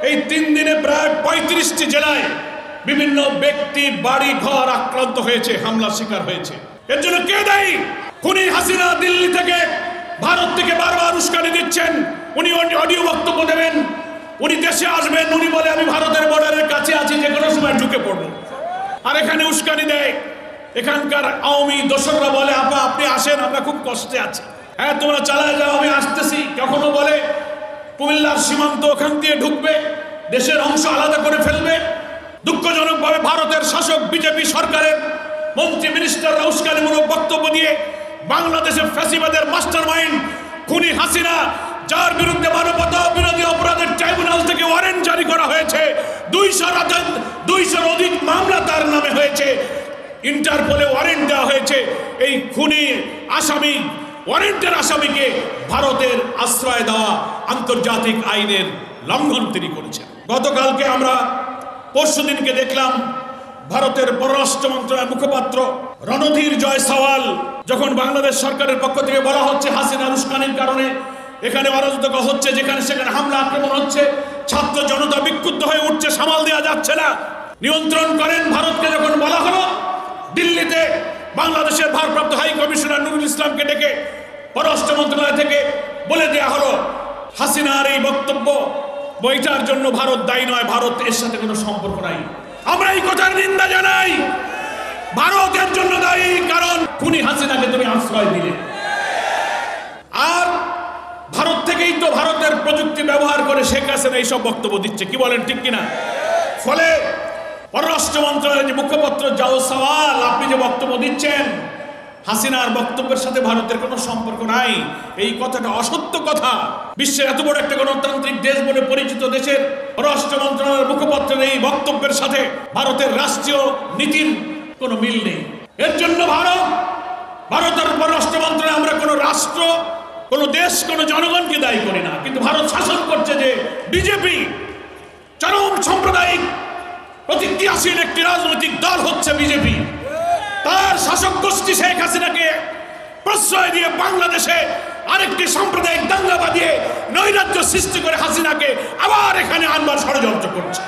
এই 3 দিনে প্রায় 35টি জেলায় বিভিন্ন ব্যক্তি বাড়ি ঘর আক্রান্ত হয়েছে, হামলার শিকার হয়েছে। এর জন্য কে দায়ী? খুনি হাসিনা দিল্লি থেকে, ভারত থেকে বারবার উস্কানি দিচ্ছেন। উনি অডিও বক্তব্য দেবেন, উনি দেশে আসবেন, উনি বলে আমি ভারতের বর্ডারের কাছে আছি, যে কোনো সময় ঢুকে পড়বো। আর এখানে উস্কানি দেয় এখানকার আওয়ামী দোসররা, বলে আপা আপনি আসেন, আমরা খুব কষ্টে আছি। হ্যাঁ তোমরা চালায় যাও, আমি আসতেছি। কখনো বলে কুমিল্লার সীমান্ত ওখান দিয়ে ঢুকবে, দেশের অংশ আলাদা করে ফেলবে। দুঃখজনকভাবে ভারতের শাসক বিজেপি সরকারের মন্ত্রী মিনিস্টাররা উস্কানিমূলক বক্তব্য দিয়ে বাংলাদেশের ফ্যাসিবাদের মাস্টারমাইন্ড খুনি হাসিনা, যার বিরুদ্ধে মানবতা বিরোধী অপরাধের ট্রাইব্যুনাল থেকে ওয়ারেন্ট জারি করা হয়েছে, 200 অধিক মামলা তার নামে হয়েছে, ইন্টারপোলে ওয়ারেন্ট দেওয়া হয়েছে। এই খুনি আসামি, ওয়ারেন্টের আসামিকে ভারতের আশ্রয় দেওয়া আন্তর্জাতিক আইনের লঙ্ঘন তিনি করেছেন। গতকালকে আমরা পরশুদিনকে দেখলাম ভারতের পররাষ্ট্র মন্ত্রণালয়ের মুখপাত্র রণধীর জয়সওয়াল, যখন বাংলাদেশ সরকারের পক্ষ থেকে বলা হচ্ছে হাসিনার উস্কানির কারণে এখানে অরাজকতা হচ্ছে, যেখানে সেখানে হামলা আক্রমণ হচ্ছে, ছাত্র জনতা বিক্ষুব্ধ হয়ে উঠছে, সামাল দেওয়া যাচ্ছে না, নিয়ন্ত্রণ করেন। ভারতকে যখন বলা হলো, দিল্লিতে বাংলাদেশের ভারপ্রাপ্ত হাই কমিশনার নুরুল ইসলামকে ডেকে পররাষ্ট্র মন্ত্রণালয় থেকে বলে দেয়া হলো হাসিনার এই বক্তব্য বইটার জন্য ভারত দায়ী নয়, ভারত এর সাথে কোনো সম্পর্ক নাই। আমরা এই কথার নিন্দা জানাই। ভারতের জন্য দায়ী, কারণ খুনি হাসিনাকে তুমি আশ্রয় দিলে। আর ভারত থেকেই তো ভারতের প্রযুক্তি ব্যবহার করে শেখ হাসিনা এইসব বক্তব্য দিচ্ছে, কি বলেন ঠিক কিনা? ফলে পররাষ্ট্র মন্ত্রণালয়ের যে মুখপাত্র জয়সওয়াল, আপনি যে বক্তব্য দিচ্ছেন হাসিনার বক্তব্যের সাথে ভারতের কোনো সম্পর্ক নাই, এই কথাটা অসত্য কথা। বিশ্বের এত বড় একটা গণতান্ত্রিক দেশ বলে পরিচিত দেশের পররাষ্ট্র মন্ত্রণালয়ের মুখপাত্রের এই বক্তব্যের সাথে ভারতের রাষ্ট্রীয় নীতির কোনো মিল নেই। এর জন্য ভারতের পররাষ্ট্র মন্ত্রণালয়, আমরা কোনো রাষ্ট্র, কোনো দেশ, কোনো জনগণকে দায়ী করি না, কিন্তু ভারত শাসন করছে যে বিজেপি, চরম সাম্প্রদায়িক প্রতিক্রিয়াশীল একটি রাজনৈতিক দল হচ্ছে বিজেপি। তার শাসক গোষ্ঠী শেখ হাসিনাকে প্রশ্রয় দিয়ে বাংলাদেশে আরেকটি সাম্প্রদায়িক দাঙ্গা বাঁধিয়ে নৈরাজ্য সৃষ্টি করে হাসিনাকে আবার এখানে আনবার ষড়যন্ত্র করছে।